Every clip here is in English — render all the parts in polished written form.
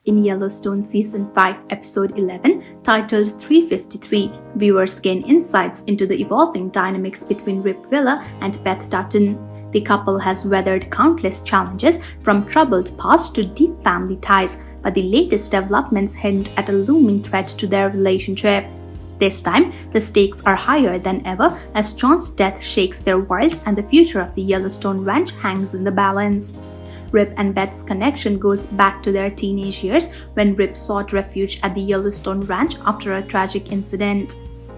In Yellowstone Season 5, Episode 11, titled 353, viewers gain insights into the evolving dynamics between Rip Willa and Beth Dutton. The couple has weathered countless challenges, from troubled past to deep family ties, but the latest developments hint at a looming threat to their relationship. This time, the stakes are higher than ever as John's death shakes their world and the future of the Yellowstone Ranch hangs in the balance. Rip and Beth's connection goes back to their teenage years when Rip sought refuge at the Yellowstone Ranch after a tragic incident.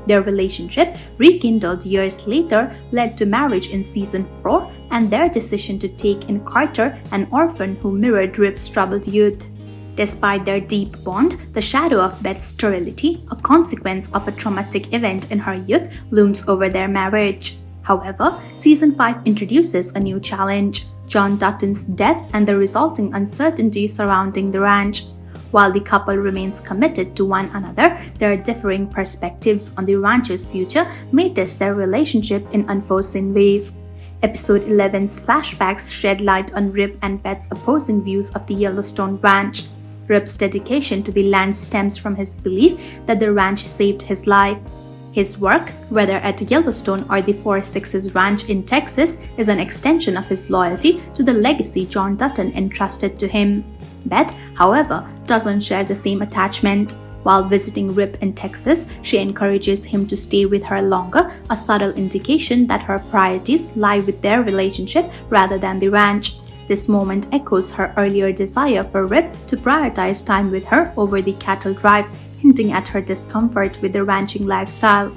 Their relationship, rekindled years later, led to marriage in Season 4 and their decision to take in Carter, an orphan who mirrored Rip's troubled youth. Despite their deep bond, the shadow of Beth's sterility, a consequence of a traumatic event in her youth, looms over their marriage. However, Season 5 introduces a new challenge: John Dutton's death and the resulting uncertainty surrounding the ranch. While the couple remains committed to one another, their differing perspectives on the ranch's future may test their relationship in unforeseen ways. Episode 11's flashbacks shed light on Rip and Beth's opposing views of the Yellowstone Ranch. Rip's dedication to the land stems from his belief that the ranch saved his life. His work, whether at Yellowstone or the Four Sixes Ranch in Texas, is an extension of his loyalty to the legacy John Dutton entrusted to him. Beth, however, doesn't share the same attachment. While visiting Rip in Texas, she encourages him to stay with her longer, a subtle indication that her priorities lie with their relationship rather than the ranch. This moment echoes her earlier desire for Rip to prioritize time with her over the cattle drive, hinting at her discomfort with the ranching lifestyle.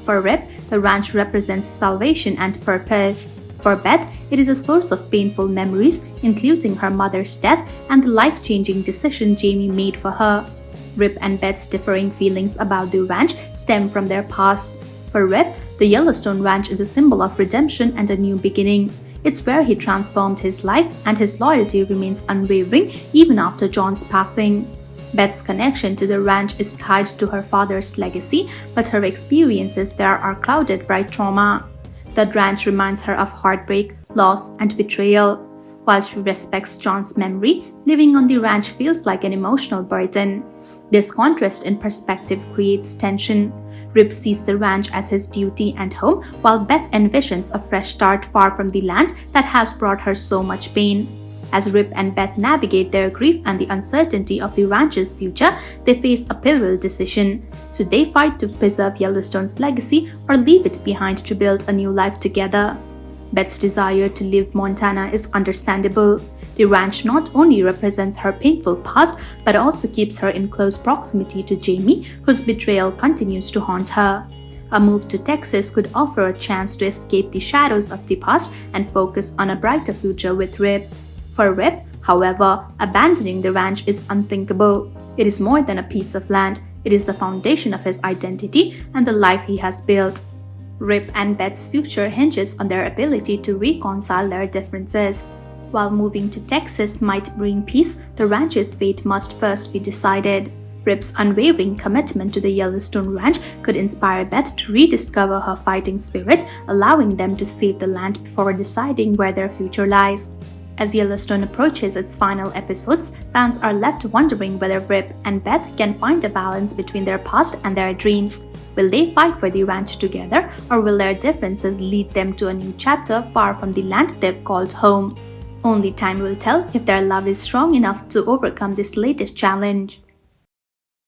For Rip, the ranch represents salvation and purpose. For Beth, it is a source of painful memories, including her mother's death and the life-changing decision Jamie made for her. Rip and Beth's differing feelings about the ranch stem from their past. For Rip, the Yellowstone Ranch is a symbol of redemption and a new beginning. It's where he transformed his life, and his loyalty remains unwavering even after John's passing. Beth's connection to the ranch is tied to her father's legacy, but her experiences there are clouded by trauma. The ranch reminds her of heartbreak, loss, and betrayal. While she respects John's memory, living on the ranch feels like an emotional burden. This contrast in perspective creates tension. Rip sees the ranch as his duty and home, while Beth envisions a fresh start far from the land that has brought her so much pain. As Rip and Beth navigate their grief and the uncertainty of the ranch's future, they face a pivotal decision. Should they fight to preserve Yellowstone's legacy or leave it behind to build a new life together? Beth's desire to leave Montana is understandable. The ranch not only represents her painful past, but also keeps her in close proximity to Jamie, whose betrayal continues to haunt her. A move to Texas could offer a chance to escape the shadows of the past and focus on a brighter future with Rip. For Rip, however, abandoning the ranch is unthinkable. It is more than a piece of land. It is the foundation of his identity and the life he has built. Rip and Beth's future hinges on their ability to reconcile their differences. While moving to Texas might bring peace, the ranch's fate must first be decided. Rip's unwavering commitment to the Yellowstone Ranch could inspire Beth to rediscover her fighting spirit, allowing them to save the land before deciding where their future lies. As Yellowstone approaches its final episodes, fans are left wondering whether Rip and Beth can find a balance between their past and their dreams. Will they fight for the ranch together, or will their differences lead them to a new chapter far from the land they've called home? Only time will tell if their love is strong enough to overcome this latest challenge.